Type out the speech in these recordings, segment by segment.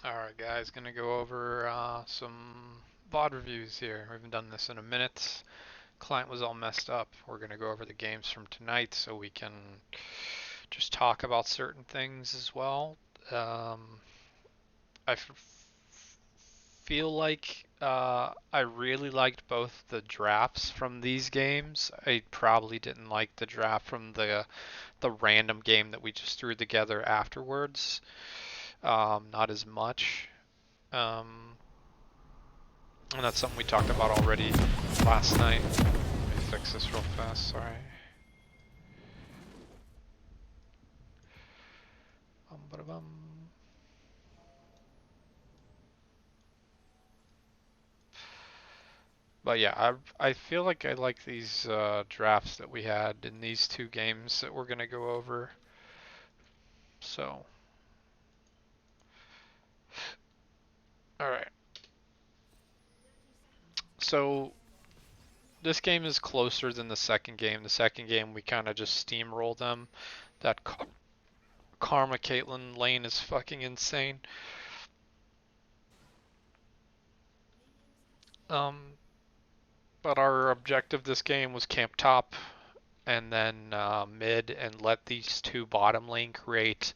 Alright guys, gonna go over some VOD reviews here. We haven't done this in a minute. Client was all messed up. We're gonna go over the games from tonight so we can just talk about certain things as well. Um, I feel like I really liked both the drafts from these games. I probably didn't like the draft from the random game that we just threw together afterwards. Not as much. Um, And that's something we talked about already last night. Let me fix this real fast, sorry. Bum. But yeah, I feel like I like these drafts that we had in these two games that we're going to go over. So, alright. So, this game is closer than the second game. The second game, we kind of just steamroll them. That Karma Caitlyn lane is fucking insane. Um, but our objective this game was camp top and then mid and let these two bottom lane create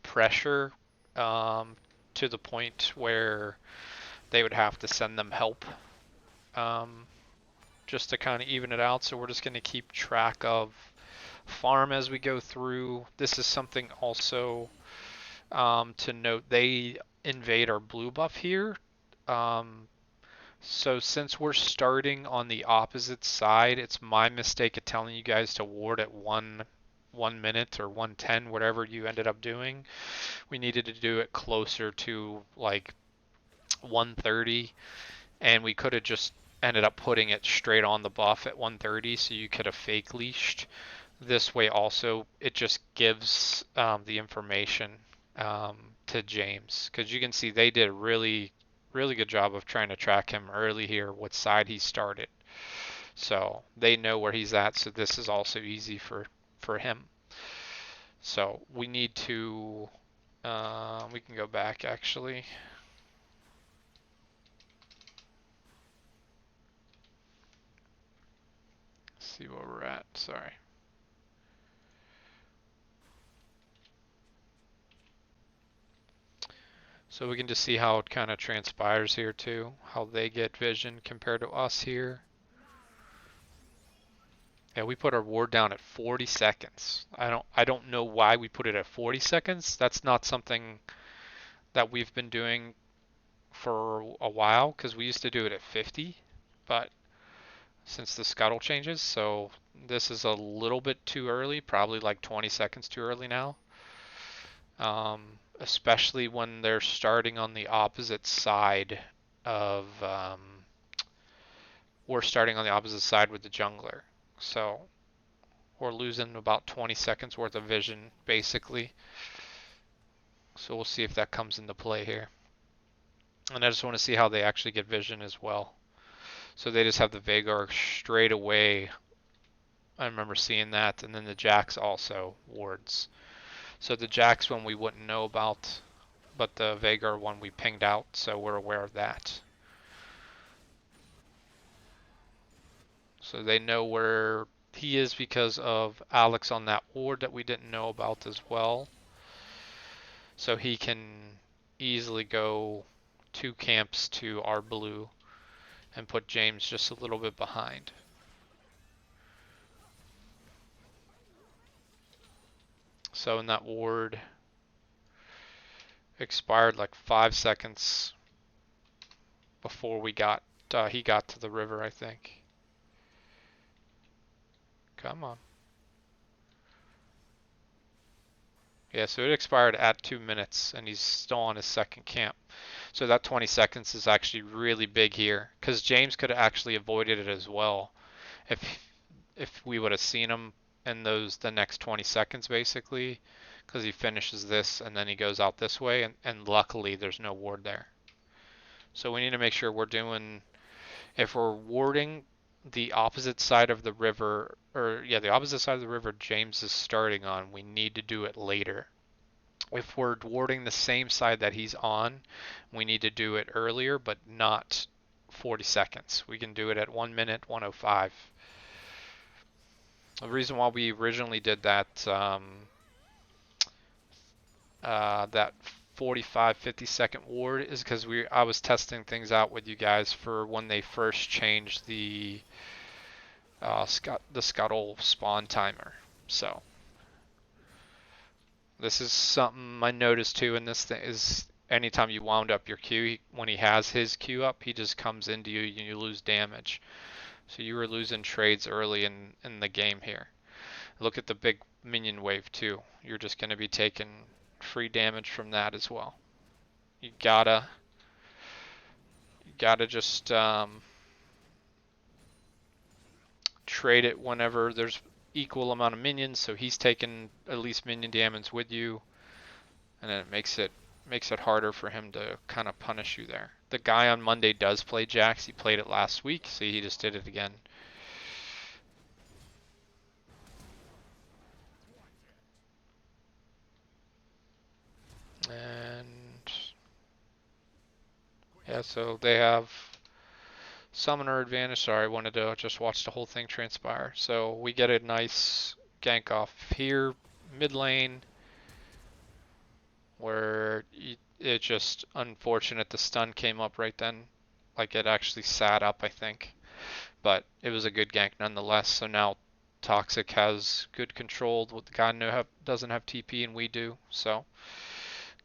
pressure um, to the point where they would have to send them help um, just to kind of even it out. So we're just going to keep track of farm as we go through. This is something also to note. They invade our blue buff here. Um, So since we're starting on the opposite side, it's my mistake of telling you guys to ward at 1 minute or 110, whatever you ended up doing. We needed to do it closer to like 130, and we could have just ended up putting it straight on the buff at 130, so you could have fake leashed. This way also, it just gives the information to James, because you can see they did a really good job of trying to track him early here, what side he started. So they know where he's at, so this is also easy for him. So we need to we can go back actually. See where we're at. Sorry. So we can just see how it kind of transpires here too, how they get vision compared to us here. Yeah, we put our ward down at 40 seconds. I don't know why we put it at 40 seconds. That's not something that we've been doing for a while because we used to do it at 50, but since the scuttle changes, so this is a little bit too early, probably like 20 seconds too early now. Especially when they're starting on the opposite side of we're starting on the opposite side with the jungler. So we're losing about 20 seconds worth of vision basically. So we'll see if that comes into play here. And I just want to see how they actually get vision as well. So they just have the Veigar straight away. I remember seeing that, and then the Jax also wards. So the Jax one we wouldn't know about, but the Veigar one we pinged out, so we're aware of that. So they know where he is because of Alex on that ward that we didn't know about as well. So he can easily go 2 camps to our blue and put James just a little bit behind. So in that ward expired like 5 seconds before he got to the river, I think. Come on. Yeah, so it expired at 2 minutes and he's still on his second camp. So that 20 seconds is actually really big here because James could have actually avoided it as well if we would have seen him in the next 20 seconds basically, because he finishes this and then he goes out this way, and luckily there's no ward there. So we need to make sure we're doing, if we're warding the opposite side of the river, or yeah, the opposite side of the river James is starting on, we need to do it later. If we're warding the same side that he's on, we need to do it earlier, but not 40 seconds. We can do it at 1 minute, 105. The reason why we originally did that 45, 50-second ward is because I was testing things out with you guys for when they first changed the scuttle spawn timer. So this is something I noticed too, and this thing is anytime you wound up your Q, when he has his Q up, he just comes into you and you lose damage. So you were losing trades early in the game here. Look at the big minion wave too. You're just going to be taking free damage from that as well. You gotta just trade it whenever there's equal amount of minions, so he's taking at least minion damage with you, and then it makes it harder for him to kind of punish you there. The guy on Monday does play Jax. He played it last week, so he just did it again. And yeah, so they have summoner advantage. Sorry, I wanted to just watch the whole thing transpire. So we get a nice gank off here, mid lane, where it's just unfortunate the stun came up right then. Like it actually sat up, I think. But it was a good gank nonetheless. So now Toxic has good control with the guy who doesn't have TP and we do. So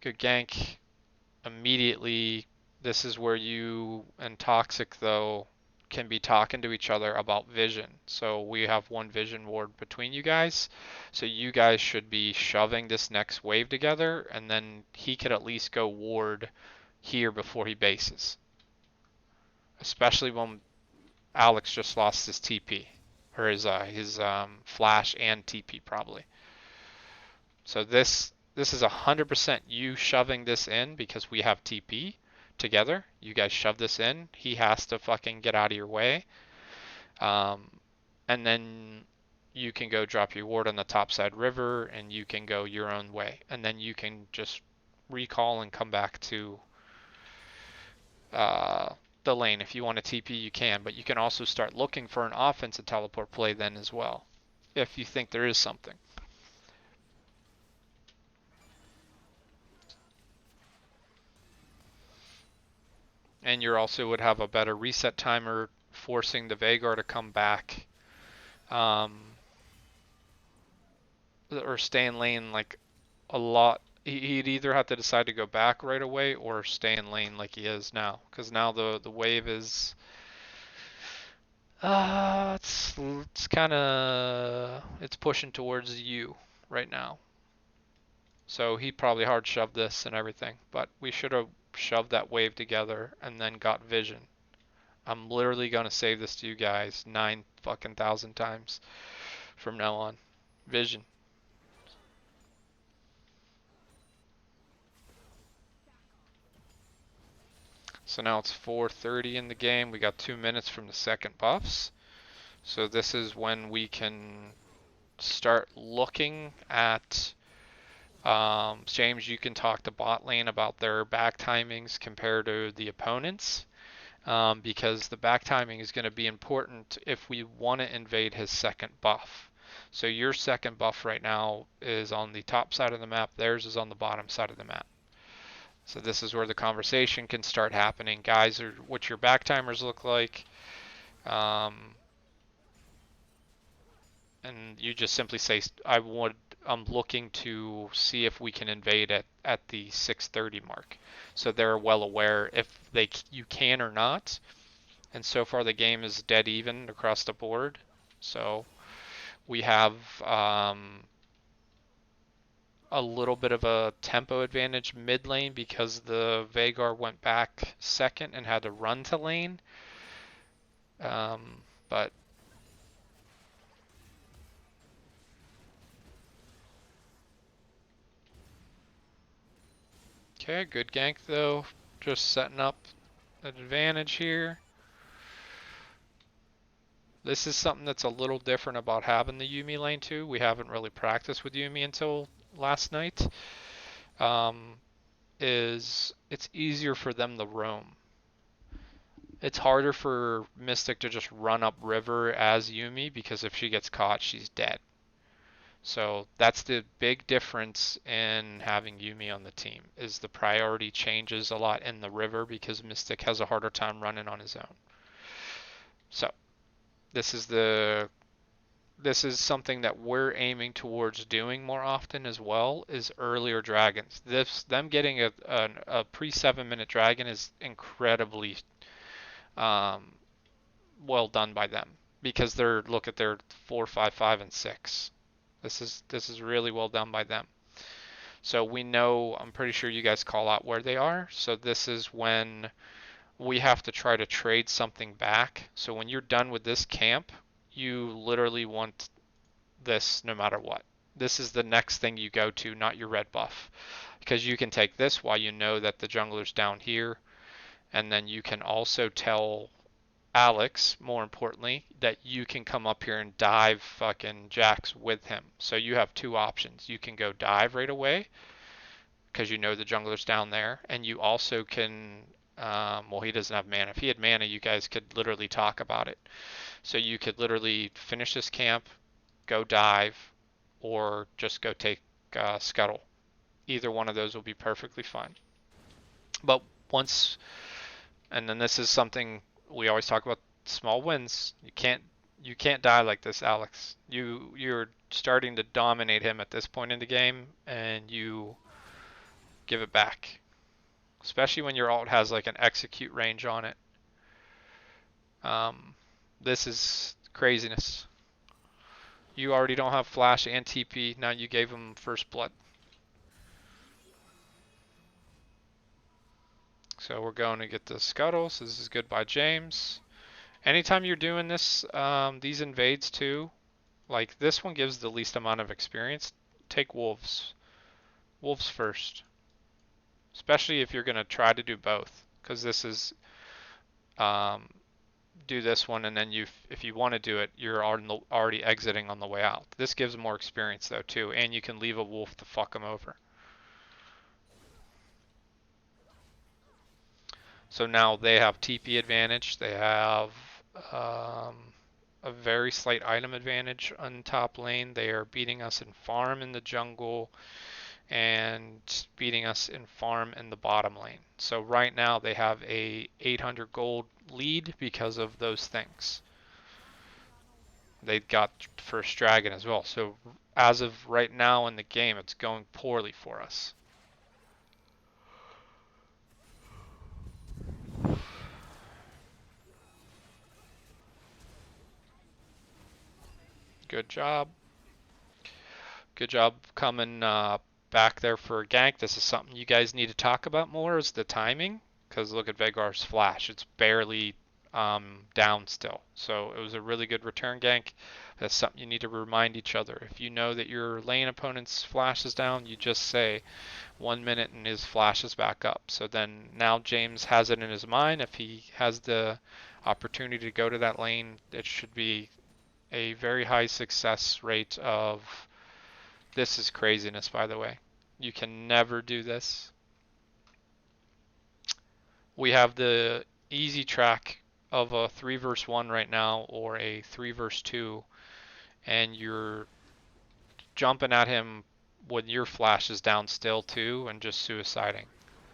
good gank. Immediately, this is where you and Toxic though can be talking to each other about vision. So we have one vision ward between you guys. So you guys should be shoving this next wave together, and then he could at least go ward here before he bases. Especially when Alex just lost his TP, or his flash and TP probably. So this is 100% you shoving this in because we have TP together. You guys shove this in. He has to fucking get out of your way. And then you can go drop your ward on the topside river and you can go your own way. And then you can just recall and come back to the lane. If you want a TP, you can. But you can also start looking for an offensive teleport play then as well, if you think there is something. And you also would have a better reset timer, forcing the Veigar to come back, or stay in lane like a lot. He'd either have to decide to go back right away or stay in lane like he is now, because now the wave is it's kind of pushing towards you right now. So he probably hard shoved this and everything, but we should have shoved that wave together and then got vision. I'm literally gonna save this to you guys 9 fucking thousand times from now on. Vision. So now it's 4:30 in the game. We got 2 minutes from the second buffs. So this is when we can start looking at James, you can talk to bot lane about their back timings compared to the opponents, because the back timing is going to be important if we want to invade his second buff. So your second buff right now is on the top side of the map, theirs is on the bottom side of the map. So this is where the conversation can start happening. Guys, or what your back timers look like. And you just simply say, I'm looking to see if we can invade at the 6:30 mark. So they're well aware if you can or not. And so far the game is dead even across the board. So we have a little bit of a tempo advantage mid lane because the Veigar went back second and had to run to lane. But okay, good gank though. Just setting up an advantage here. This is something that's a little different about having the Yuumi lane too. We haven't really practiced with Yuumi until last night. um, is it's easier for them to roam. It's harder for Mystic to just run up river as Yumi because if she gets caught, she's dead. So that's the big difference in having Yumi on the team is the priority changes a lot in the river because Mystic has a harder time running on his own. So this is the this is something that we're aiming towards doing more often as well is earlier dragons. Them getting a pre 7 minute dragon is incredibly um, well done by them because they're look at their 4, 5, 5, and 6. This is really well done by them. So we know, I'm pretty sure you guys call out where they are. So this is when we have to try to trade something back. So when you're done with this camp, you literally want this no matter what. This is the next thing you go to, not your red buff. Because you can take this while you know that the jungler's down here, and then you can also tell Alex, more importantly, that you can come up here and dive fucking Jax with him. So you have two options. You can go dive right away, because you know the jungler's down there, and you also can, well, he doesn't have mana. If he had mana, you guys could literally talk about it. So you could literally finish this camp, go dive, or just go take Scuttle. Either one of those will be perfectly fine. But once, and then this is something we always talk about: small wins. You can't die like this, Alex. You're starting to dominate him at this point in the game, and you give it back. Especially when your alt has like an execute range on it. Um, this is craziness. You already don't have flash and TP. Now you gave him first blood. So we're going to get the Scuttle. So this is good by James. Anytime you're doing this, these invades too, like this one gives the least amount of experience. Take wolves. Wolves first. Especially if you're going to try to do both. Because this is, um, do this one and then if you want to do it, you're already exiting on the way out. This gives more experience though too. And you can leave a wolf to fuck them over. So now they have TP advantage. They have a very slight item advantage on top lane. They are beating us in farm in the jungle and beating us in farm in the bottom lane. So right now they have a 800 gold lead because of those things. They got first dragon as well. So as of right now in the game, it's going poorly for us. Good job. Good job coming back there for a gank. This is something you guys need to talk about more is the timing. Because look at Vegar's flash. It's barely down still. So it was a really good return gank. That's something you need to remind each other. If you know that your lane opponent's flash is down, you just say 1 minute and his flash is back up. So then now James has it in his mind. If he has the opportunity to go to that lane, it should be a very high success rate of. This is craziness, by the way. You can never do this. We have the easy track of a 3 versus 1 right now or a 3 versus 2, and you're jumping at him when your flash is down still too and just suiciding.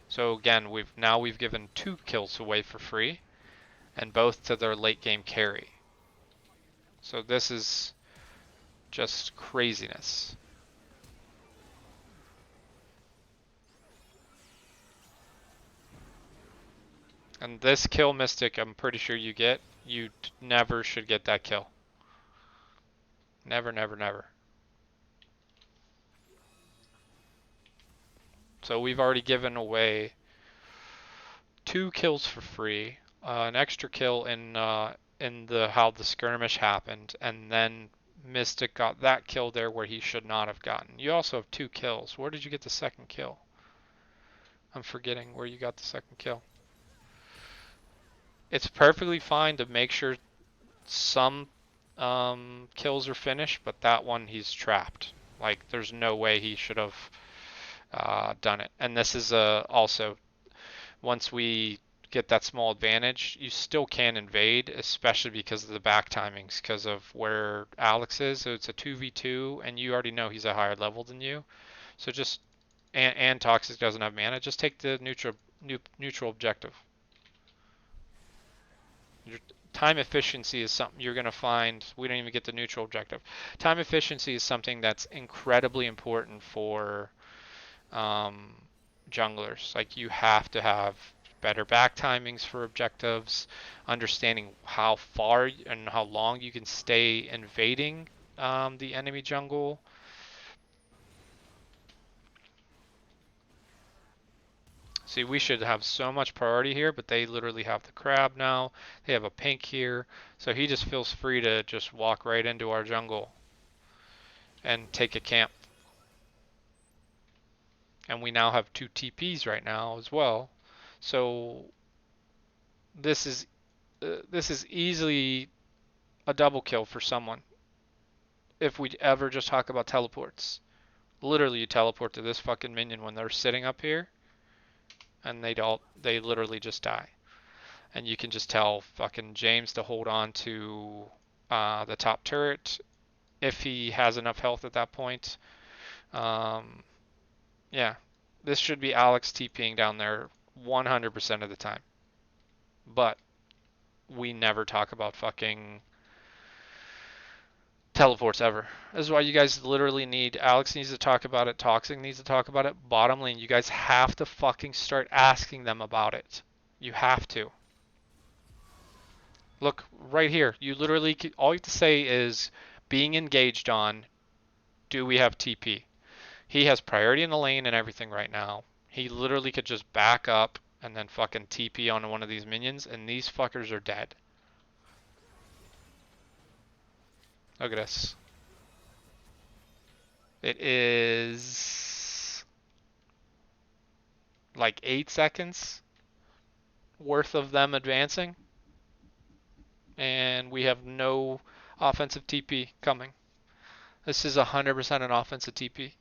So again, we've given 2 kills away for free and both to their late game carry. So this is just craziness. And this kill Mystic, I'm pretty sure you never should get that kill. Never, never, never. So we've already given away 2 kills for free, an extra kill in the how the skirmish happened, and then Mystic got that kill there where he should not have gotten. You also have 2 kills. Where did you get the second kill? I'm forgetting where you got the second kill. It's perfectly fine to make sure some kills are finished, but that one he's trapped. Like there's no way he should have done it. And this is also, once we get that small advantage, you still can invade, especially because of the back timings, because of where Alex is. So it's a 2v2, and you already know he's a higher level than you. So just, and Toxic doesn't have mana, just take the neutral objective. Your time efficiency is something you're going to find. We don't even get the neutral objective. Time efficiency is something that's incredibly important for um, junglers. Like you have to have better back timings for objectives, understanding how far and how long you can stay invading the enemy jungle. See, we should have so much priority here, but they literally have the crab now. They have a pink here, so he just feels free to just walk right into our jungle and take a camp. And we now have 2 TPs right now as well. So this is easily a double kill for someone if we ever just talk about teleports. Literally, you teleport to this fucking minion when they're sitting up here, and they literally just die. And you can just tell fucking James to hold on to the top turret if he has enough health at that point. Um, yeah, this should be Alex TPing down there 100% of the time. But we never talk about fucking teleports ever. This is why you guys literally need, Alex needs to talk about it, Toxic needs to talk about it, bottom lane, you guys have to fucking start asking them about it. You have to. Look, right here, you literally, all you have to say is being engaged on, do we have TP? He has priority in the lane and everything right now. He literally could just back up and then fucking TP on one of these minions, and these fuckers are dead. Look at this. It is like 8 seconds worth of them advancing, and we have no offensive TP coming. This is 100% an offensive TP.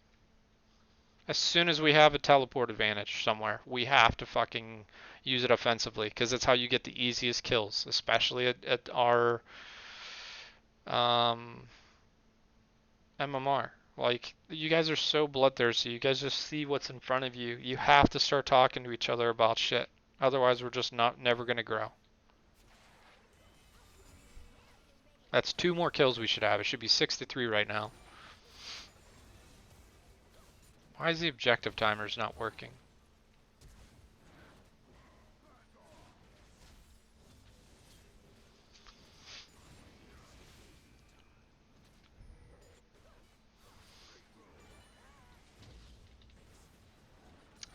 As soon as we have a teleport advantage somewhere, we have to fucking use it offensively, because it's how you get the easiest kills, especially at our MMR. Like, you guys are so bloodthirsty. You guys just see what's in front of you. You have to start talking to each other about shit. Otherwise, we're just never gonna grow. That's 2 more kills we should have. It should be 6-3 right now. Why is the objective timers not working?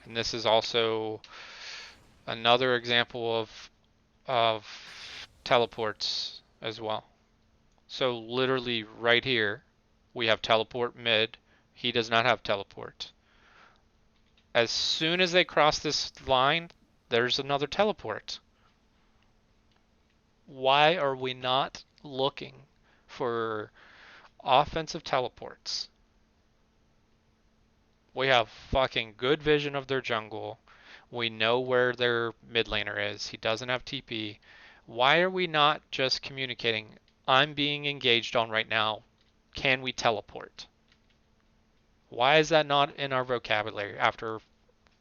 And this is also another example of teleports as well. So literally right here, we have teleport mid. He does not have teleport. As soon as they cross this line, there's another teleport. Why are we not looking for offensive teleports? We have fucking good vision of their jungle. We know where their mid laner is. He doesn't have TP. Why are we not just communicating? I'm being engaged on right now. Can we teleport? Why is that not in our vocabulary after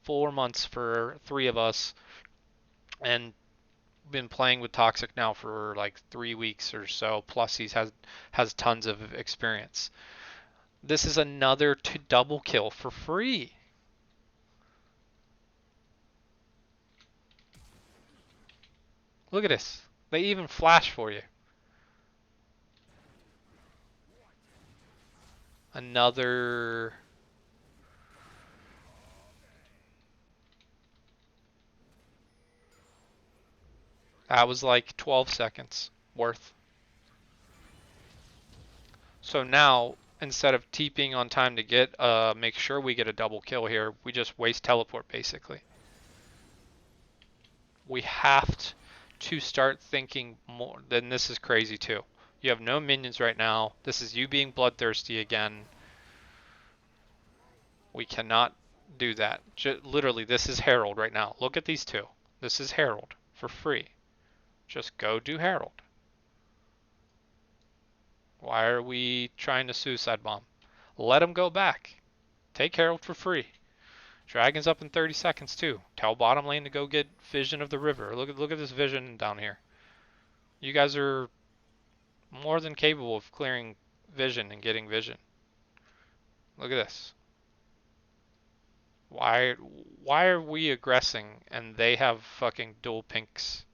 4 months for 3 of us and been playing with Toxic now for like 3 weeks or so, plus has tons of experience. This is another double kill for free. Look at this. They even flash for you. Another. That was like 12 seconds worth. So now, instead of TPing on time to make sure we get a double kill here, we just waste teleport basically. We have to start thinking more. Then this is crazy too. You have no minions right now. This is you being bloodthirsty again. We cannot do that. Literally, this is Herald right now. Look at these two. This is Herald for free. Just go do Herald. Why are we trying to suicide bomb? Let them go back. Take Herald for free. Dragon's up in 30 seconds too. Tell bottom lane to go get vision of the river. Look at this vision down here. You guys are more than capable of clearing vision and getting vision. Look at this. Why why are we aggressing and they have fucking dual pinks?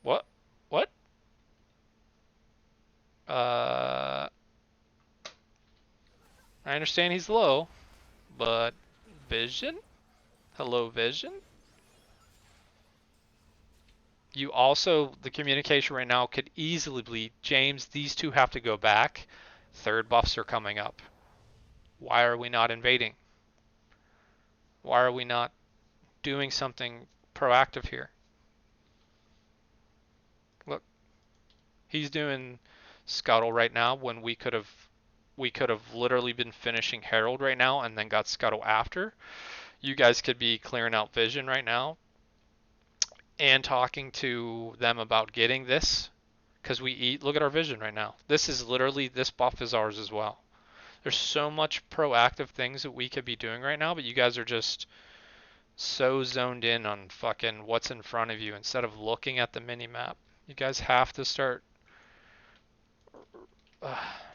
What? What? Uh I understand he's low, but vision? Hello vision? You also, the communication right now could easily be, James, these two have to go back. Third buffs are coming up. Why are we not invading? Why are we not doing something proactive here? Look, he's doing Scuttle right now when we could have literally been finishing Herald right now and then got Scuttle after. You guys could be clearing out Vision right now and talking to them about getting this because we eat. Look at our Vision right now. This is literally, this buff is ours as well. There's so much proactive things that we could be doing right now, but you guys are just so zoned in on fucking what's in front of you instead of looking at the mini map. You guys have to start.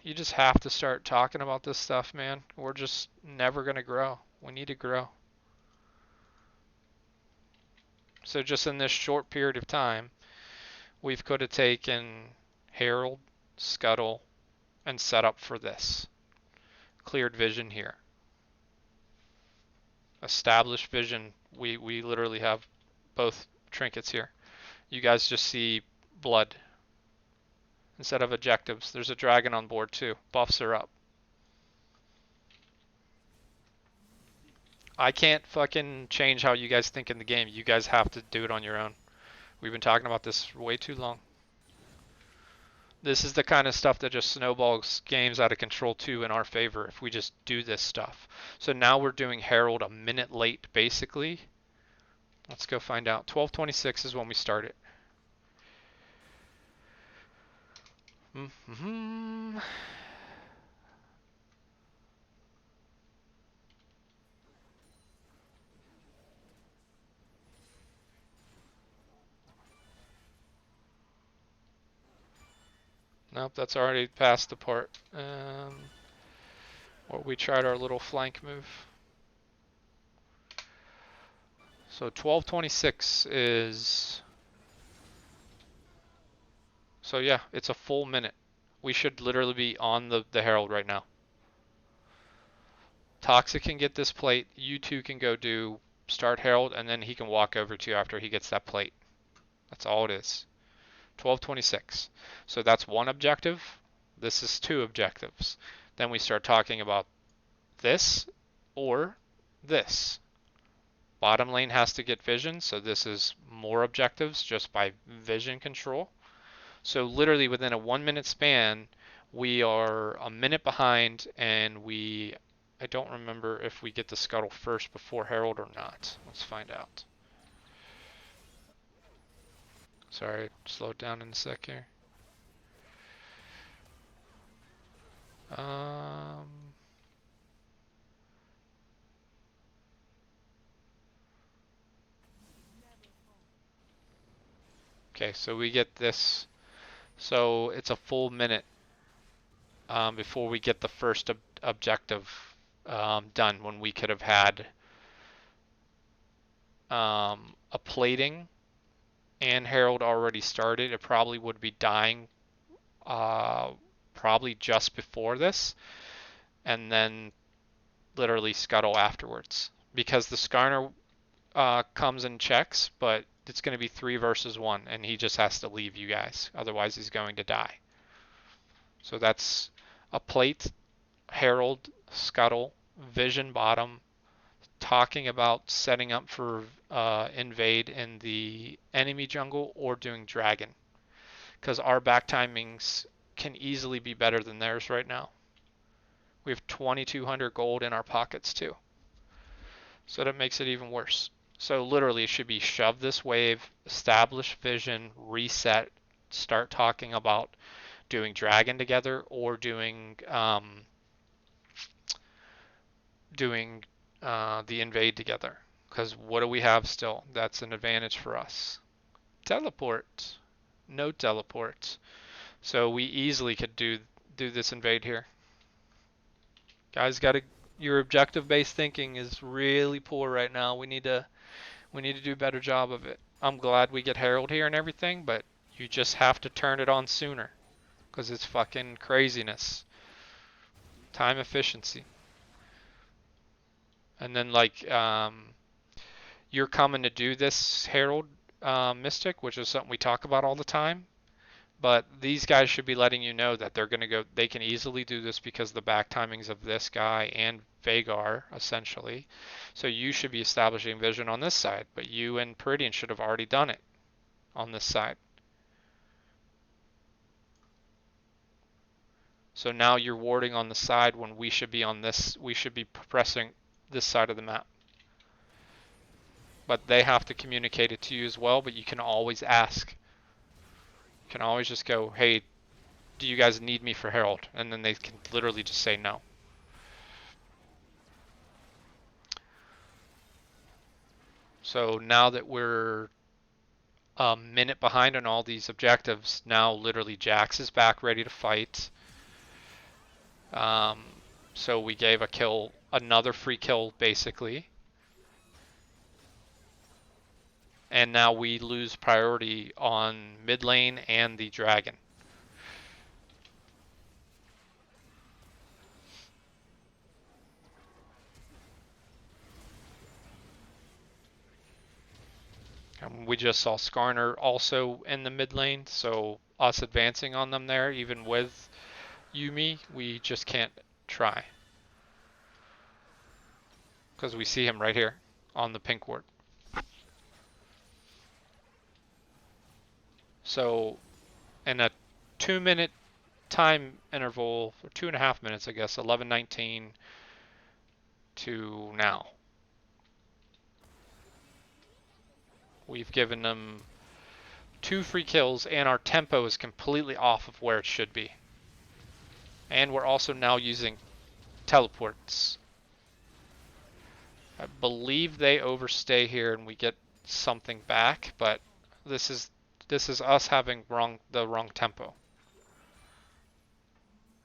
You just have to start talking about this stuff, man. We're just never gonna grow. We need to grow. So just in this short period of time, we've could have taken Herald, Scuttle, and set up for this. Cleared vision here. Established vision. We literally have both trinkets here. You guys just see blood instead of objectives. There's a dragon on board too. Buffs are up. I can't fucking change how you guys think in the game. You guys have to do it on your own. We've been talking about this way too long. This is the kind of stuff that just snowballs games out of control too in our favor if we just do this stuff. So now we're doing Herald a minute late basically. Let's go find out. 12:26 is when we start it. Mm-hmm. Nope, that's already past the part. Or we tried our little flank move. So 12:26 is. So yeah, it's a full minute. We should literally be on the Herald right now. Toxic can get this plate. You two can go do start Herald, and then he can walk over to you after he gets that plate. That's all it is. 12:26. So that's one objective. This is two objectives. Then we start talking about this or this. Bottom lane has to get vision, so this is more objectives just by vision control. So literally within a 1 minute span, we are a minute behind, and I don't remember if we get the Scuttle first before Herald or not. Let's find out. Sorry, slow it down in a sec here. Um, okay, so we get this. So it's a full minute before we get the first objective done when we could have had a plating and Herald already started. It probably would be dying probably just before this, and then literally Scuttle afterwards. Because the Skarner comes and checks, but it's going to be 3 versus 1, and he just has to leave you guys. Otherwise, he's going to die. So that's a plate, Herald, Scuttle, Vision bottom, talking about setting up for invade in the enemy jungle or doing dragon. Because our back timings can easily be better than theirs right now. We have 2,200 gold in our pockets too. So that makes it even worse. So literally it should be shove this wave, establish vision, reset, start talking about doing dragon together or doing the invade together. Because what do we have still? That's an advantage for us. Teleport. No teleport. So we easily could do this invade here. Guys, your objective-based thinking is really poor right now. We need to do a better job of it. I'm glad we get Herald here and everything, but you just have to turn it on sooner because it's fucking craziness. Time efficiency. And then like you're coming to do this Herald Mystic, which is something we talk about all the time. But these guys should be letting you know that they're going to go. They can easily do this because of the back timings of this guy and Vagar, essentially. So you should be establishing vision on this side, but you and Peridian should have already done it on this side. So now you're warding on the side when we should be on this. We should be pressing this side of the map. But they have to communicate it to you as well, but you can always ask. You can always just go, hey, do you guys need me for Herald? And then they can literally just say no. So now that we're a minute behind on all these objectives, now literally Jax is back ready to fight. So we gave a kill, another free kill basically. And now we lose priority on mid lane and the dragon. And we just saw Skarner also in the mid lane, so us advancing on them there, even with Yuumi, we just can't try. Because we see him right here on the pink ward. So in a 2-minute time interval, or 2.5 minutes, I guess, 11:19 to now, we've given them 2 free kills, and our tempo is completely off of where it should be. And we're also now using teleports. I believe they overstay here and we get something back, but this is us having the wrong tempo.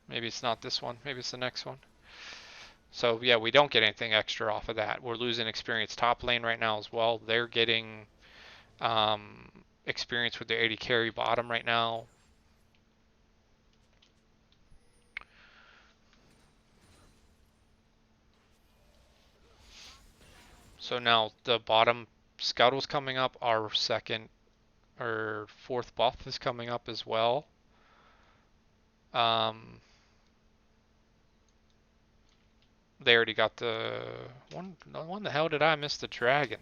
Maybe it's not this one, maybe it's the next one. So yeah, we don't get anything extra off of that. We're losing experience top lane right now as well. They're getting experience with their 80 carry bottom right now. So now the bottom Scuttle's coming up. Our second or fourth buff is coming up as well. They already got the one. When the hell did I miss the dragon?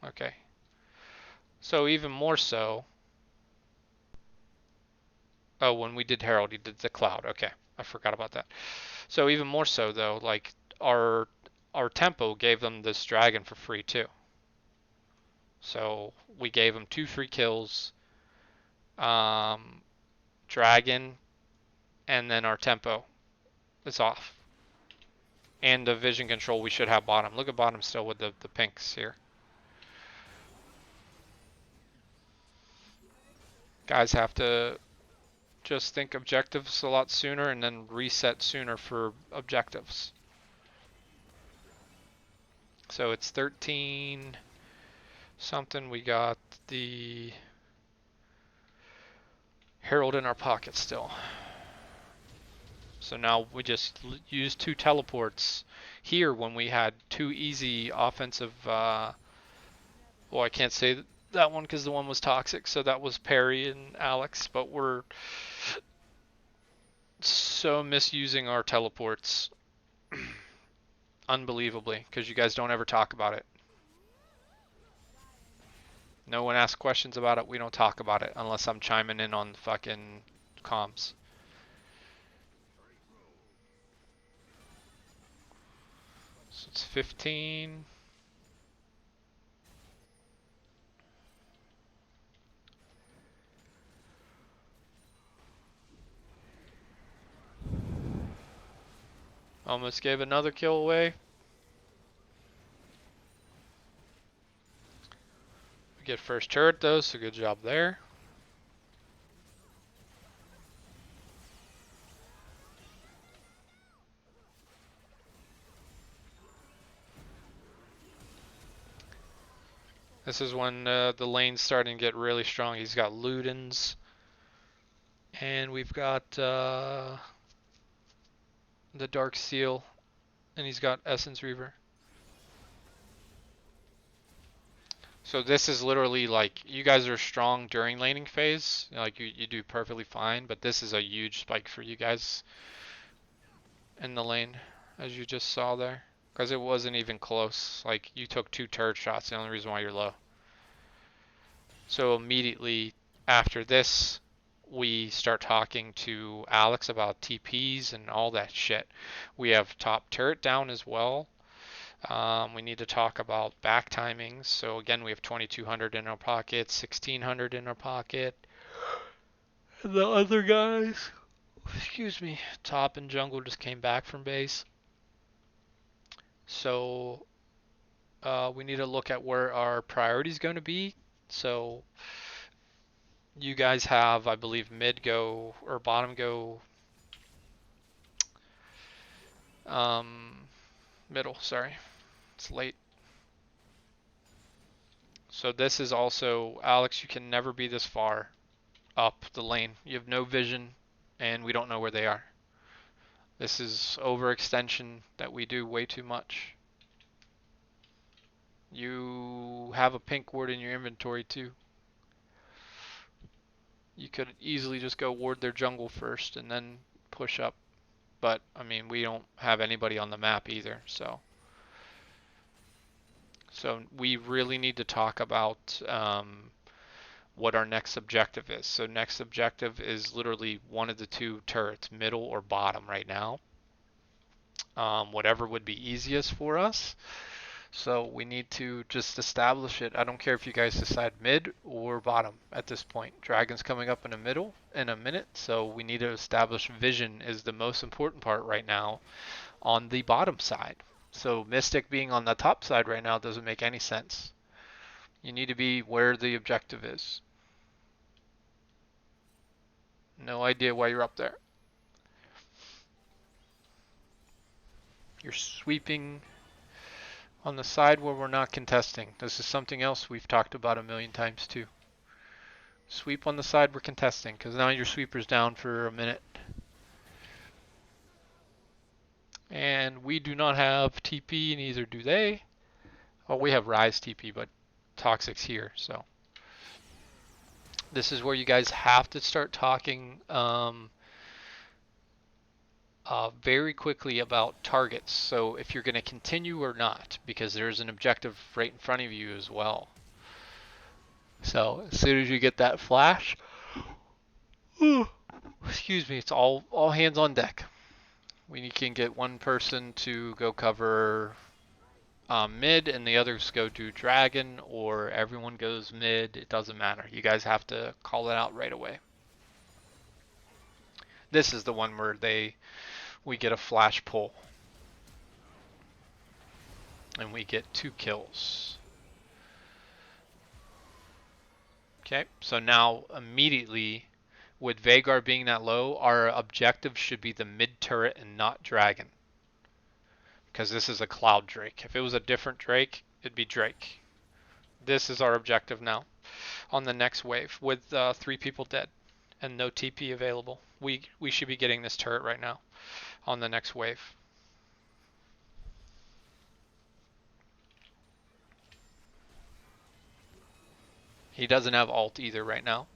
Okay. So even more so. Oh, when we did Herald, he did the cloud. Okay, I forgot about that. So even more so though, like our tempo gave them this dragon for free too. So we gave them 2 free kills, dragon, and then our tempo is off. And the vision control we should have bottom. Look at bottom still with the pinks here. Guys have to just think objectives a lot sooner and then reset sooner for objectives. So it's 13 something. We got the Herald in our pocket still. So now we just use 2 teleports here when we had 2 easy offensive. Well, I can't say that one because the one was toxic. So that was Perry and Alex. But we're so misusing our teleports. Unbelievably, because you guys don't ever talk about it. No one asks questions about it. We don't talk about it unless I'm chiming in on fucking comms. So it's 15. Almost gave another kill away. We get first turret though, so good job there. This is when the lane's starting to get really strong. He's got Ludens. And we've got the Dark Seal. And he's got Essence Reaver. So this is literally like, you guys are strong during laning phase. Like you do perfectly fine. But this is a huge spike for you guys in the lane, as you just saw there. Because it wasn't even close. Like, you took 2 turret shots, the only reason why you're low. So immediately after this, we start talking to Alex about TPs and all that shit. We have top turret down as well. We need to talk about back timings. So again, we have 2200 in our pocket, 1600 in our pocket. The other guys, excuse me, top and jungle just came back from base. So we need to look at where our priority is going to be. So you guys have, I believe, mid go or bottom go, middle. Sorry, it's late. So this is also, Alex, you can never be this far up the lane. You have no vision, and we don't know where they are. This is overextension that we do way too much. You have a pink ward in your inventory too. You could easily just go ward their jungle first and then push up. But, I mean, we don't have anybody on the map either, so. So we really need to talk about what our next objective is. So next objective is literally one of the 2 turrets, middle or bottom right now. Whatever would be easiest for us. So we need to just establish it. I don't care if you guys decide mid or bottom at this point. Dragon's coming up in the middle in a minute, so we need to establish vision is the most important part right now on the bottom side. So Mystic being on the top side right now doesn't make any sense. You need to be where the objective is. No idea why you're up there. You're sweeping on the side where we're not contesting. This is something else we've talked about a million times too. Sweep on the side we're contesting, because now your sweeper's down for a minute. And we do not have TP, neither do they. Well, we have Rise TP, but Toxic's here, so. This is where you guys have to start talking very quickly about targets. So if you're going to continue or not, because there's an objective right in front of you as well. So as soon as you get that flash, excuse me, it's all hands on deck. We can get one person to go cover mid and the others go do dragon, or everyone goes mid. It doesn't matter. You guys have to call it out right away. This is the one where we get a flash pull and we get 2 kills. Okay, so now immediately with Veigar being that low, our objective should be the mid turret and not dragon, because this is a cloud Drake. If it was a different Drake, it'd be Drake. This is our objective now on the next wave with 3 people dead and no TP available. We should be getting this turret right now on the next wave. He doesn't have ult either right now.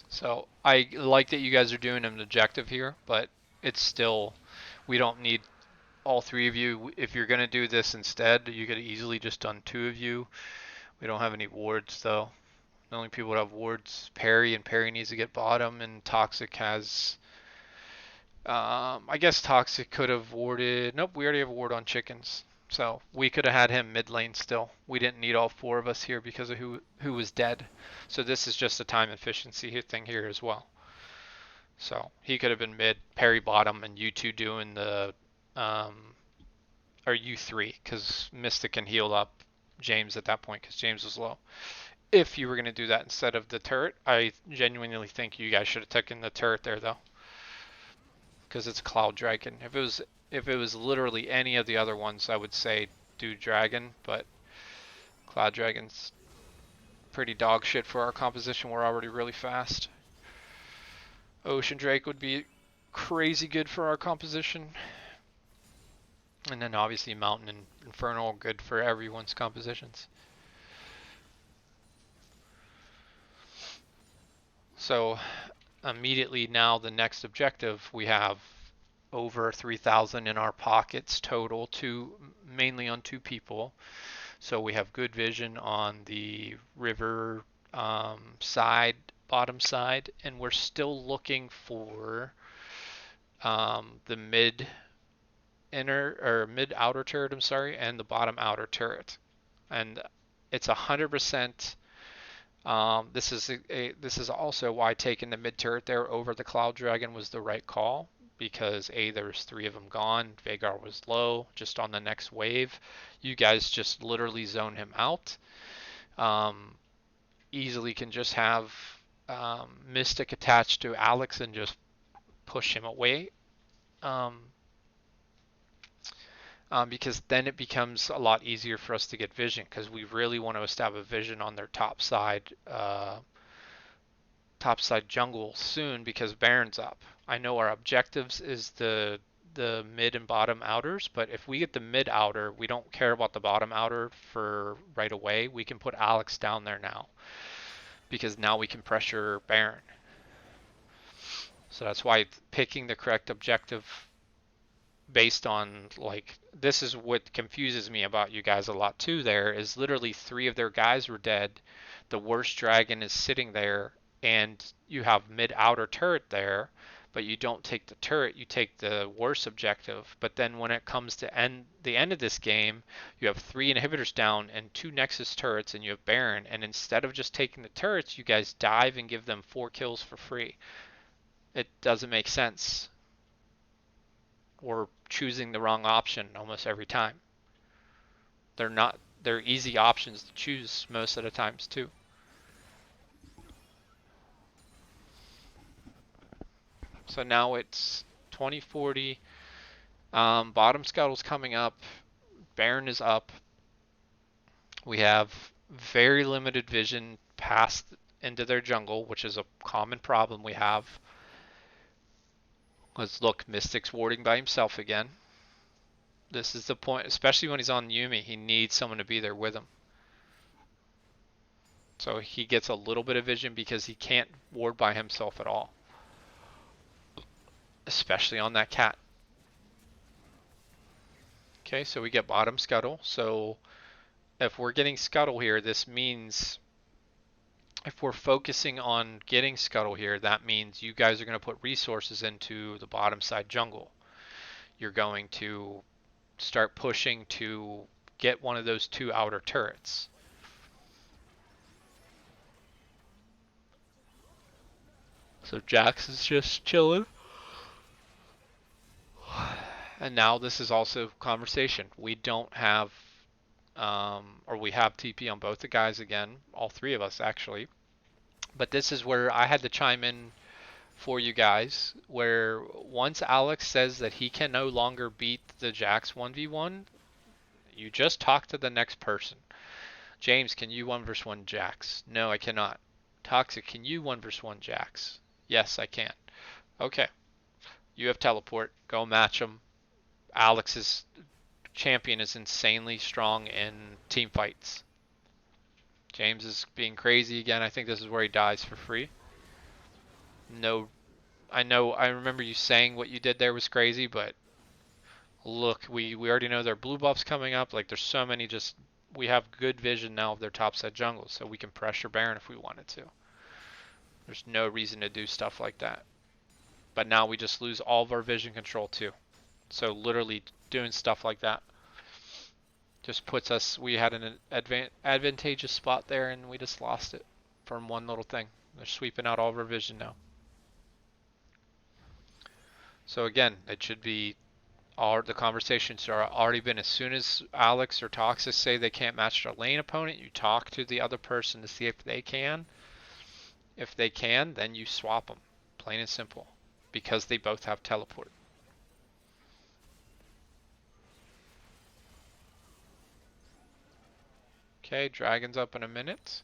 So I like that you guys are doing an objective here, but it's still, we don't need all 3 of you. If you're going to do this instead, you could have easily just done 2 of you. We don't have any wards though. The only people that have wards Perry, and Perry needs to get bottom, and Toxic has. I guess Toxic could have warded. Nope, we already have a ward on chickens. So we could have had him mid lane still. We didn't need all four of us here because of who was dead. So this is just a time efficiency thing here as well. So he could have been mid, Perry bottom, and you two doing the or you three, because Mystic can heal up James at that point because James was low. If you were going to do that instead of the turret, I genuinely think you guys should have taken the turret there though, because it's Cloud Dragon. If it was literally any of the other ones, I would say do Dragon, but Cloud Dragon's pretty dog shit for our composition. We're already really fast. Ocean Drake would be crazy good for our composition. And then obviously Mountain and Infernal good for everyone's compositions. So immediately now the next objective, we have over 3,000 in our pockets total, mainly on 2 people. So we have good vision on the river side, bottom side, and we're still looking for the mid outer turret, I'm sorry, and the bottom outer turret. And it's 100%. This is also why taking the mid turret there over the Cloud Dragon was the right call, because there's 3 of them gone. Vhagar was low, just on the next wave. You guys just literally zone him out. Easily can just have Mystic attached to Alex and just push him away. Because then it becomes a lot easier for us to get vision, because we really want to establish vision on their top side jungle soon, because Baron's up. I know our objectives is the mid and bottom outers, but if we get the mid outer, we don't care about the bottom outer for right away. We can put Alex down there now, because now we can pressure Baron. So that's why picking the correct objective based on, like, this is what confuses me about you guys a lot too. There is literally 3 of their guys were dead. The worst dragon is sitting there, and you have mid outer turret there, but you don't take the turret, you take the worst objective. But then when it comes to the end of this game, you have 3 inhibitors down and 2 Nexus turrets, and you have Baron, and instead of just taking the turrets, you guys dive and give them 4 kills for free. It doesn't make sense. Or choosing the wrong option almost every time. They're easy options to choose most of the times too. So now it's 2040. Bottom Scuttle's coming up. Baron is up. We have very limited vision past into their jungle, which is a common problem we have. Let's look, Mystic's warding by himself again. This is the point, especially when he's on Yuumi, he needs someone to be there with him. So he gets a little bit of vision because he can't ward by himself at all. Especially on that cat. Okay, so we get bottom Scuttle. So if we're getting Scuttle here, this means if we're focusing on getting Scuttle here, that means you guys are going to put resources into the bottom side jungle. You're going to start pushing to get one of those 2 outer turrets. So Jax is just chilling. And now this is also conversation. We don't have or we have TP on both the guys again, all 3 of us actually. But this is where I had to chime in for you guys, where once Alex says that he can no longer beat the Jax 1v1, you just talk to the next person. James, can you 1v1 Jax? No, I cannot. Toxic, can you 1v1 Jax? Yes, I can. Okay. You have teleport. Go match him. Alex's champion is insanely strong in team fights. James is being crazy again. I think this is where he dies for free. No, I know, I remember you saying what you did there was crazy, but look, we already know there are blue buffs coming up. Like, there's so many just we have good vision now of their top side jungle, so we can pressure Baron if we wanted to. There's no reason to do stuff like that. But now we just lose all of our vision control too. So literally doing stuff like that just puts us, we had an advantageous spot there and we just lost it from one little thing. They're sweeping out all of our vision now. So again, it should be, all the conversations are already been, as soon as Alex or Toxis say they can't match their lane opponent, you talk to the other person to see if they can. If they can, then you swap them. Plain and simple. Because they both have teleport. Okay, dragon's up in a minute.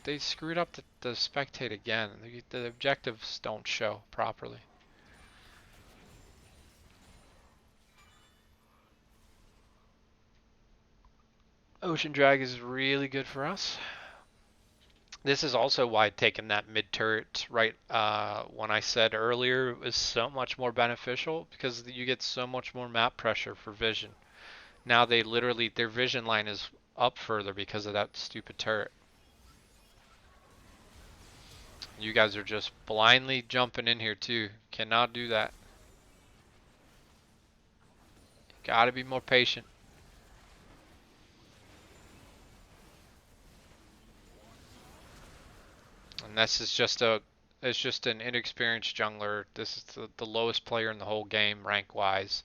They screwed up the spectate again. The objectives don't show properly. Ocean Drag is really good for us. This is also why taking that mid turret right when I said earlier is so much more beneficial, because you get so much more map pressure for vision. Now they literally, their vision line is up further because of that stupid turret. You guys are just blindly jumping in here too. Cannot do that. Gotta be more patient. And this is just it's just an inexperienced jungler. This is the lowest player in the whole game rank wise,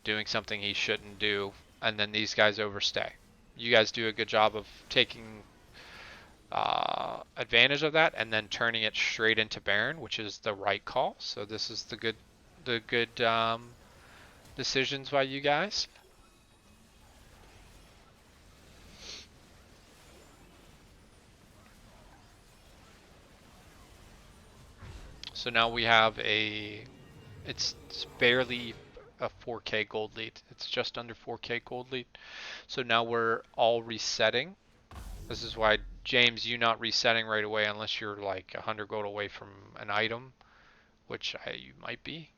doing something he shouldn't do, and then these guys overstay. You guys do a good job of taking advantage of that and then turning it straight into Baron, which is the right call. So this is the good decisions by you guys. So now we have it's barely a 4K gold lead. It's just under 4K gold lead. So now we're all resetting. This is why, James, you not resetting right away unless you're like 100 gold away from an item, which you might be.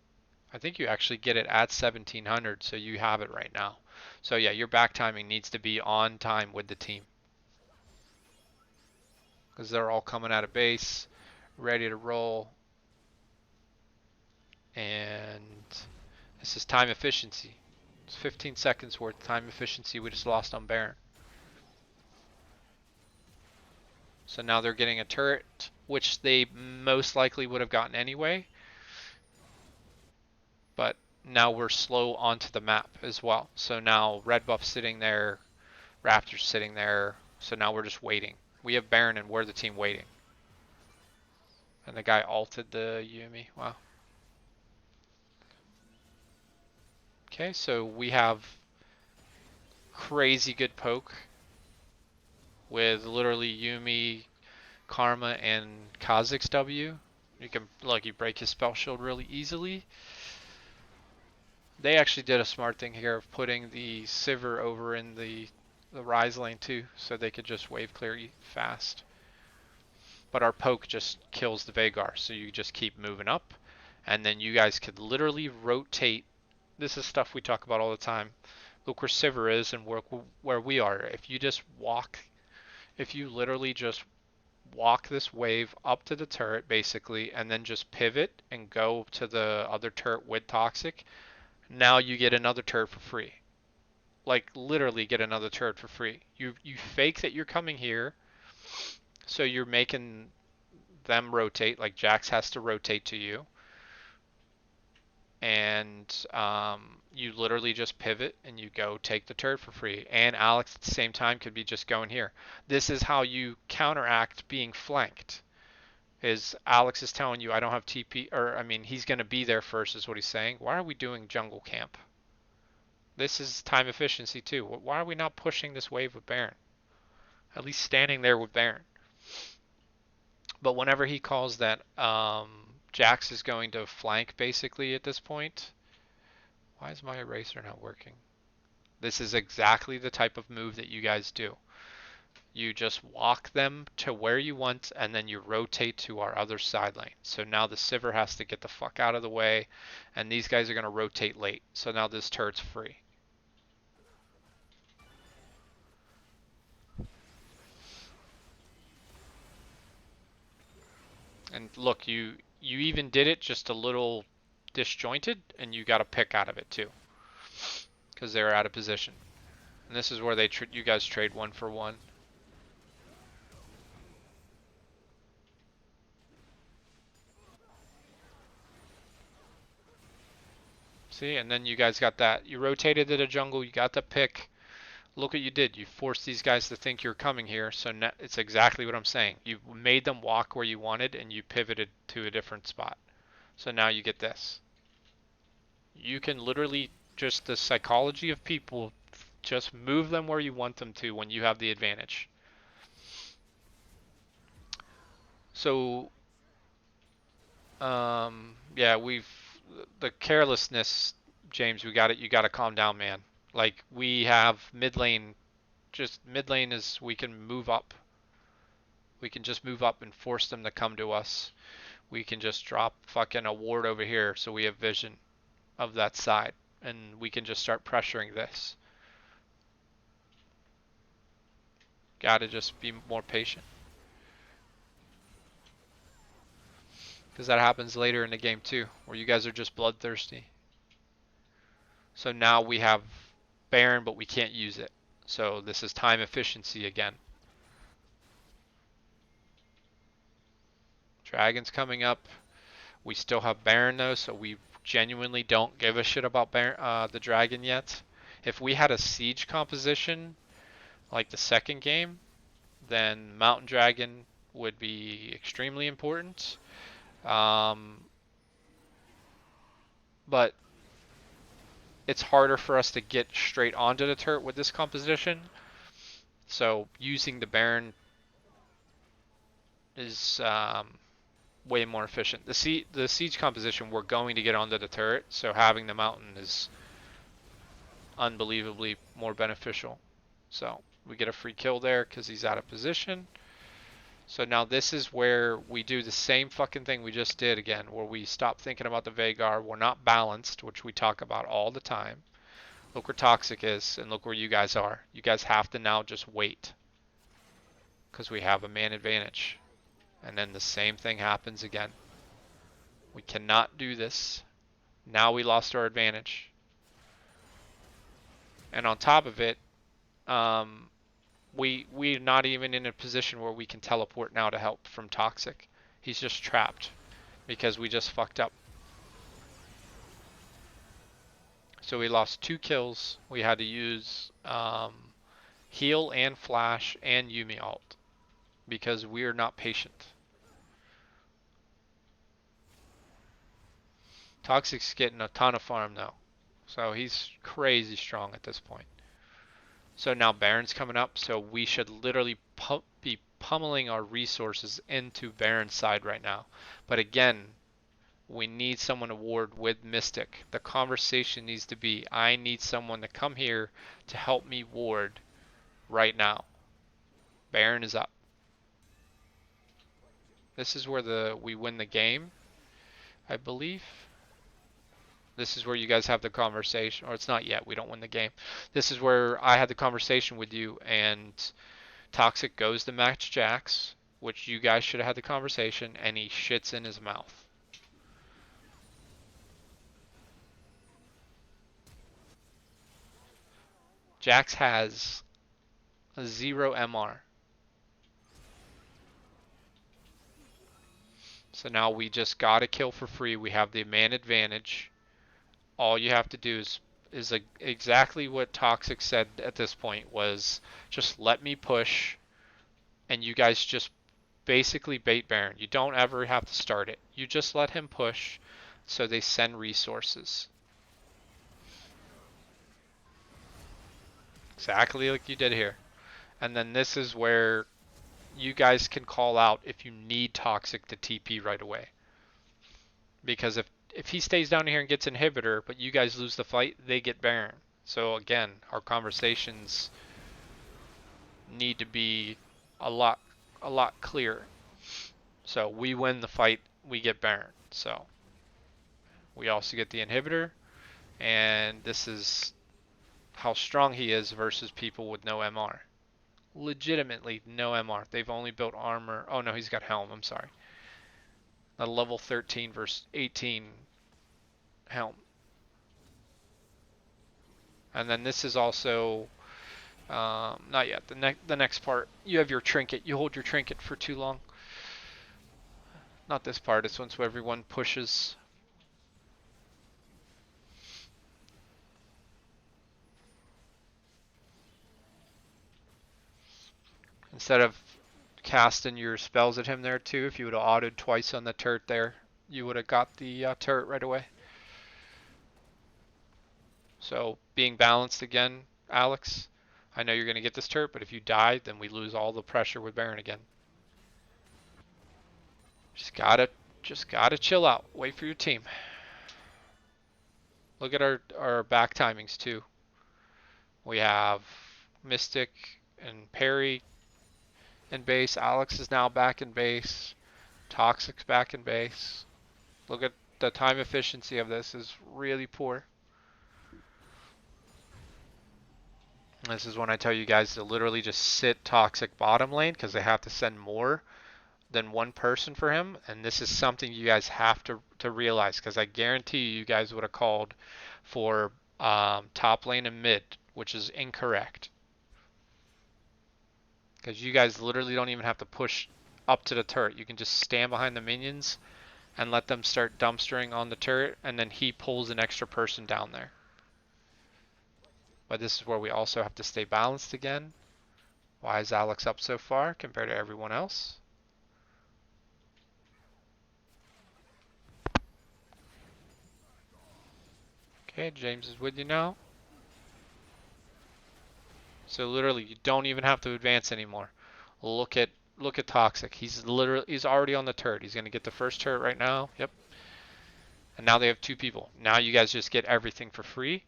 I think you actually get it at 1700, so you have it right now. So yeah, your back timing needs to be on time with the team, because they're all coming out of base, ready to roll. And this is time efficiency. It's 15 seconds worth of time efficiency we just lost on Baron. So now they're getting a turret, which they most likely would have gotten anyway. But now we're slow onto the map as well. So now red buff's sitting there, Raptor's sitting there. So now we're just waiting. We have Baron and we're the team waiting. And the guy ulted the Yuumi. Wow. Okay, so we have crazy good poke with literally Yuumi, Karma, and Kha'Zix W. You can you break his spell shield really easily. They actually did a smart thing here of putting the Sivir over in the Rise lane too, so they could just wave clear fast. But our poke just kills the Veigar, so you just keep moving up, and then you guys could literally rotate. This is stuff we talk about all the time. Look where Sivir is and where we are. If you literally just walk this wave up to the turret basically, and then just pivot and go to the other turret with Toxic, now you get another turret for free. Like literally get another turret for free. You fake that you're coming here, so you're making them rotate. Like Jax has to rotate to you, and you literally just pivot and you go take the turret for free. And Alex at the same time could be just going here. This is how you counteract being flanked. Is Alex is telling you I don't have TP, or I mean he's going to be there first is what he's saying. Why are we doing jungle camp? This is time efficiency too. Why are we not pushing this wave with Baron? At least standing there with Baron. But whenever he calls that Jax is going to flank basically at this point. Why is my eraser not working? This is exactly the type of move that you guys do. You just walk them to where you want, and then you rotate to our other side lane. So now the Sivir has to get the fuck out of the way, and these guys are going to rotate late. So now this turret's free. And look, you even did it just a little disjointed, and you got a pick out of it too, because they were out of position. And this is where you guys trade 1-for-1. See, and then you guys got that. You rotated to the jungle, you got the pick. Look what you did. You forced these guys to think you're coming here, so it's exactly what I'm saying. You made them walk where you wanted, and you pivoted to a different spot. So now you get this. You can literally, just the psychology of people, just move them where you want them to when you have the advantage. So, yeah, the carelessness, James, we got it. You got to calm down, man. Like, we have mid lane, just mid lane is, we can move up. We can just move up and force them to come to us. We can just drop fucking a ward over here so we have vision of that side. And we can just start pressuring this. Gotta just be more patient. Because that happens later in the game too, where you guys are just bloodthirsty. So now we have Baron, but we can't use it. So this is time efficiency again. Dragon's coming up. We still have Baron though, so we genuinely don't give a shit about the dragon yet. If we had a siege composition like the second game, then Mountain Dragon would be extremely important. But it's harder for us to get straight onto the turret with this composition. So using the Baron is way more efficient. The siege composition, we're going to get onto the turret, so having the mountain is unbelievably more beneficial. So we get a free kill there because he's out of position. So now this is where we do the same fucking thing we just did again, where we stop thinking about the Veigar. We're not balanced, which we talk about all the time. Look where Toxic is, and look where you guys are. You guys have to now just wait, because we have a man advantage. And then the same thing happens again. We cannot do this. Now we lost our advantage. And on top of it, we're not even in a position where we can teleport now to help from Toxic. He's just trapped because we just fucked up. So we lost 2 kills. We had to use heal and flash and Yumi ult because we're not patient. Toxic's getting a ton of farm though, so he's crazy strong at this point. So now Baron's coming up, so we should literally be pummeling our resources into Baron's side right now. But again, we need someone to ward with Mystic. The conversation needs to be, I need someone to come here to help me ward right now. Baron is up. This is where we win the game, I believe. This is where you guys have the conversation, or it's not yet, we don't win the game. This is where I had the conversation with you, and Toxic goes to match Jax, which you guys should have had the conversation, and he shits in his mouth. Jax has a 0 MR. So now we just got a kill for free. We have the man advantage. All you have to do is exactly what Toxic said at this point, was just let me push, and you guys just basically bait Baron. You don't ever have to start it. You just let him push, so they send resources. Exactly like you did here. And then this is where you guys can call out if you need Toxic to TP right away. Because if he stays down here and gets inhibitor, but you guys lose the fight, they get Baron. So again, our conversations need to be a lot clearer. So we win the fight, we get Baron. So we also get the inhibitor, and this is how strong he is versus people with no MR. Legitimately no MR. They've only built armor. Oh no, he's got helm, I'm sorry. A level 13 versus 18 helm. And then this is also not yet. The next part, you have your trinket. You hold your trinket for too long. Not this part. It's once everyone pushes. Instead of casting your spells at him there too, if you would have autoed twice on the turret there, you would have got the turret right away. So being balanced again, Alex. I know you're going to get this turret, but if you die, then we lose all the pressure with Baron again. Just gotta chill out. Wait for your team. Look at our back timings too. We have Mystic and Perry in base. Alex is now back in base. Toxic's back in base. Look at the time efficiency of this is really poor. This is when I tell you guys to literally just sit Toxic bottom lane because they have to send more than one person for him. And this is something you guys have to realize because I guarantee you guys would have called for top lane and mid, which is incorrect. Because you guys literally don't even have to push up to the turret. You can just stand behind the minions and let them start dumpstering on the turret, and then he pulls an extra person down there. But this is where we also have to stay balanced again. Why is Alex up so far compared to everyone else? Okay, James is with you now. So literally, you don't even have to advance anymore. Look at Toxic. He's already on the turret. He's gonna get the first turret right now. Yep. And now they have two people. Now you guys just get everything for free.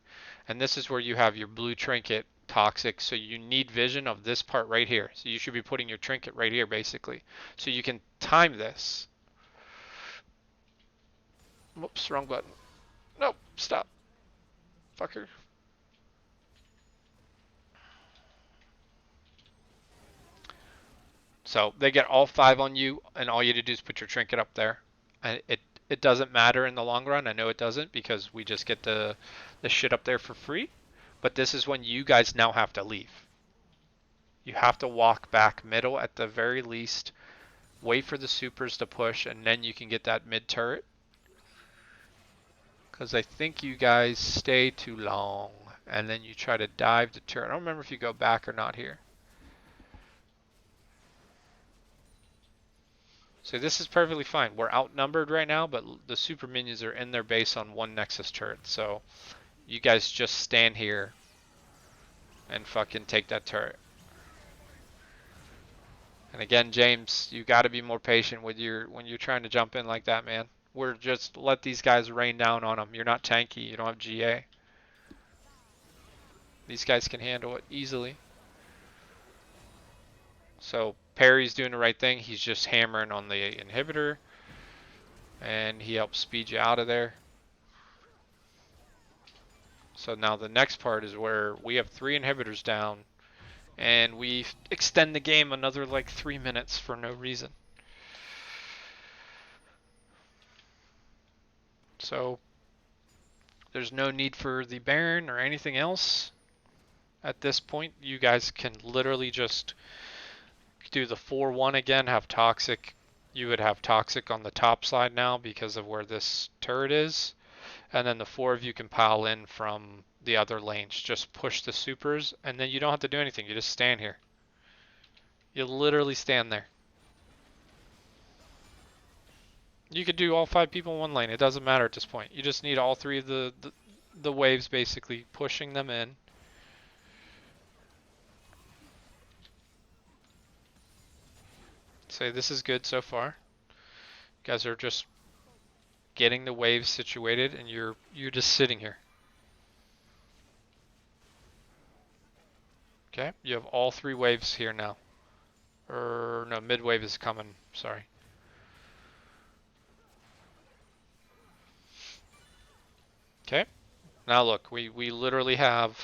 And this is where you have your blue trinket Toxic. So you need vision of this part right here. So you should be putting your trinket right here basically. So you can time this. Whoops, wrong button. Nope, stop. Fucker. So they get all 5 on you, and all you have to do is put your trinket up there. And it doesn't matter in the long run. I know it doesn't because we just get the shit up there for free. But this is when you guys now have to leave. You have to walk back middle at the very least, wait for the supers to push, and then you can get that mid turret. Because I think you guys stay too long, and then you try to dive the turret. I don't remember if you go back or not here. So this is perfectly fine. We're outnumbered right now, but the super minions are in their base on one Nexus turret. So you guys just stand here and fucking take that turret. And again, James, you got to be more patient with when you're trying to jump in like that, man. We're just let these guys rain down on them. You're not tanky. You don't have GA. These guys can handle it easily. So Perry's doing the right thing. He's just hammering on the inhibitor. And he helps speed you out of there. So now the next part is where we have 3 inhibitors down. And we extend the game another like 3 minutes for no reason. So there's no need for the Baron or anything else. At this point, you guys can literally just do the 4-1 again, have Toxic. You would have Toxic on the top side now because of where this turret is. And then the 4 of you can pile in from the other lanes. Just push the supers, and then you don't have to do anything. You just stand here. You literally stand there. You could do all 5 people in one lane. It doesn't matter at this point. You just need all 3 of the waves basically pushing them in. So this is good so far. You guys are just getting the waves situated, and you're just sitting here. Okay, you have all 3 waves here now. Or no, mid wave is coming. Sorry. Okay. Now look, we literally have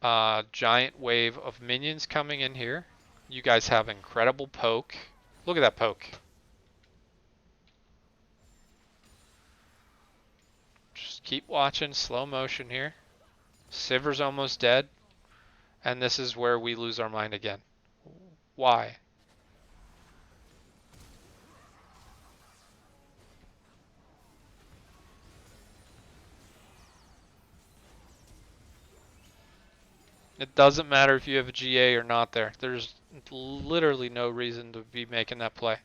a giant wave of minions coming in here. You guys have incredible poke. Look at that poke. Keep watching, slow motion here. Siver's almost dead, and this is where we lose our mind again. Why? It doesn't matter if you have a GA or not there. There's literally no reason to be making that play.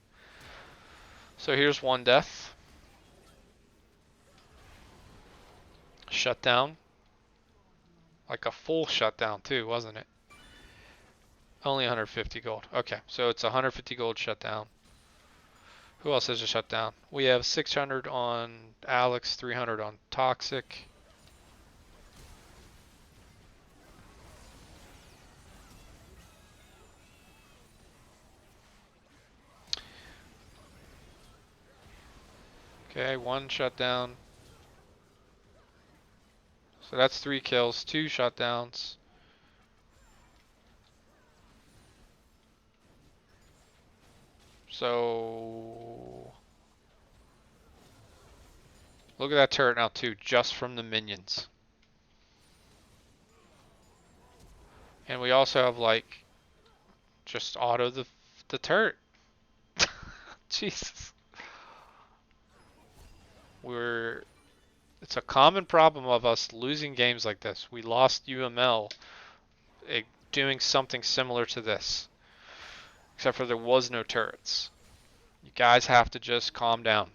So here's one death. Shutdown. Like a full shutdown too, wasn't it? Only 150 gold. Okay, so it's 150 gold shutdown. Who else has a shutdown? We have 600 on Alex, 300 on Toxic. Okay, one shutdown. So that's 3 kills, 2 shutdowns. So look at that turret now too, just from the minions. And we also have like just auto the turret. Jesus. It's a common problem of us losing games like this. We lost UML doing something similar to this. Except for there was no turrets. You guys have to just calm down.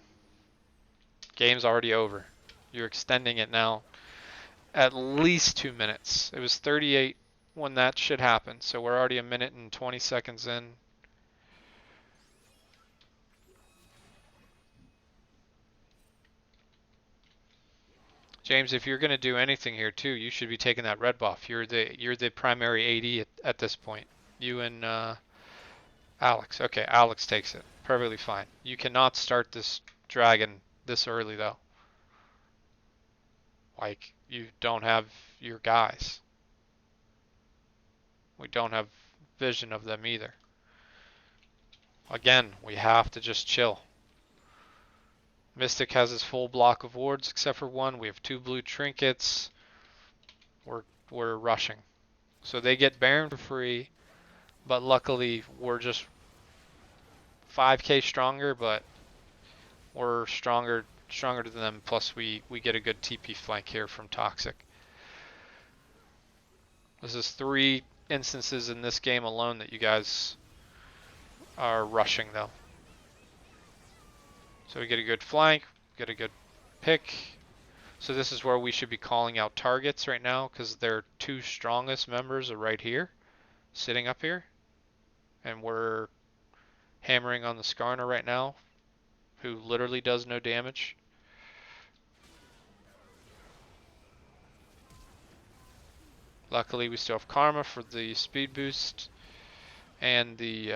Game's already over. You're extending it now at least 2 minutes. It was 38 when that shit happened, so we're already a minute and 20 seconds in. James, if you're gonna do anything here too, you should be taking that red buff. You're the primary AD at this point. You and Alex. Okay, Alex takes it. Perfectly fine. You cannot start this dragon this early though. Like, you don't have your guys. We don't have vision of them either. Again, we have to just chill. Mystic has his full block of wards except for one. We have 2 blue trinkets. We're rushing. So they get Baron for free, but luckily we're just 5k stronger, but we're stronger than them, plus we get a good TP flank here from Toxic. This is 3 instances in this game alone that you guys are rushing though. So we get a good flank, get a good pick. So this is where we should be calling out targets right now, because their 2 strongest members are right here, sitting up here. And we're hammering on the Skarner right now, who literally does no damage. Luckily we still have Karma for the speed boost and the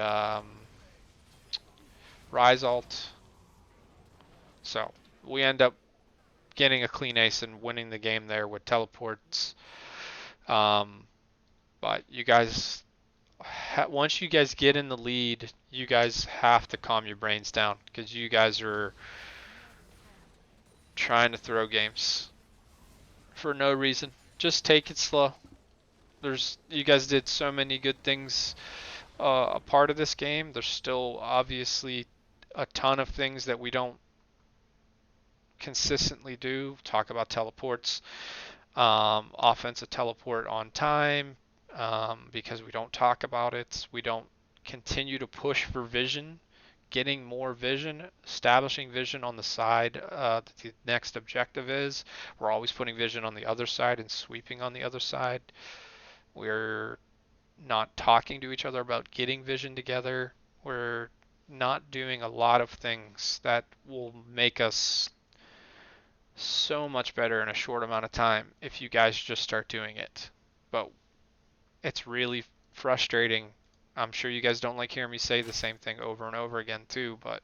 Rise ult. So we end up getting a clean ace and winning the game there with teleports. But you guys, once you guys get in the lead, you guys have to calm your brains down, because you guys are trying to throw games for no reason. Just take it slow. You guys did so many good things a part of this game. There's still obviously a ton of things that we don't consistently do. Talk about teleports, offensive teleport on time, because we don't talk about it. We don't continue to push for vision, getting more vision, establishing vision on the side that the next objective is. We're always putting vision on the other side and sweeping on the other side. We're not talking to each other about getting vision together. We're not doing a lot of things that will make us so much better in a short amount of time if you guys just start doing it. But it's really frustrating. I'm sure you guys don't like hearing me say the same thing over and over again too, but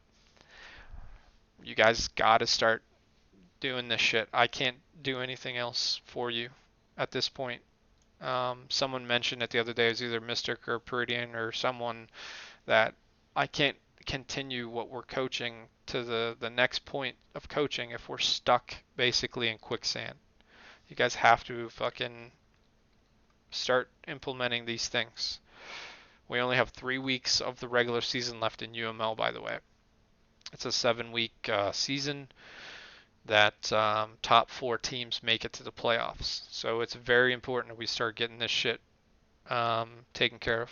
you guys gotta start doing this shit. I can't do anything else for you at this point. Someone mentioned it the other day, it was either Mystic or Peridian or someone, that I can't continue what we're coaching to the next point of coaching if we're stuck basically in quicksand. You guys have to fucking start implementing these things. We only have 3 weeks of the regular season left in UML, by the way. It's a 7 week season that top four teams make it to the playoffs. So it's very important that we start getting this shit taken care of.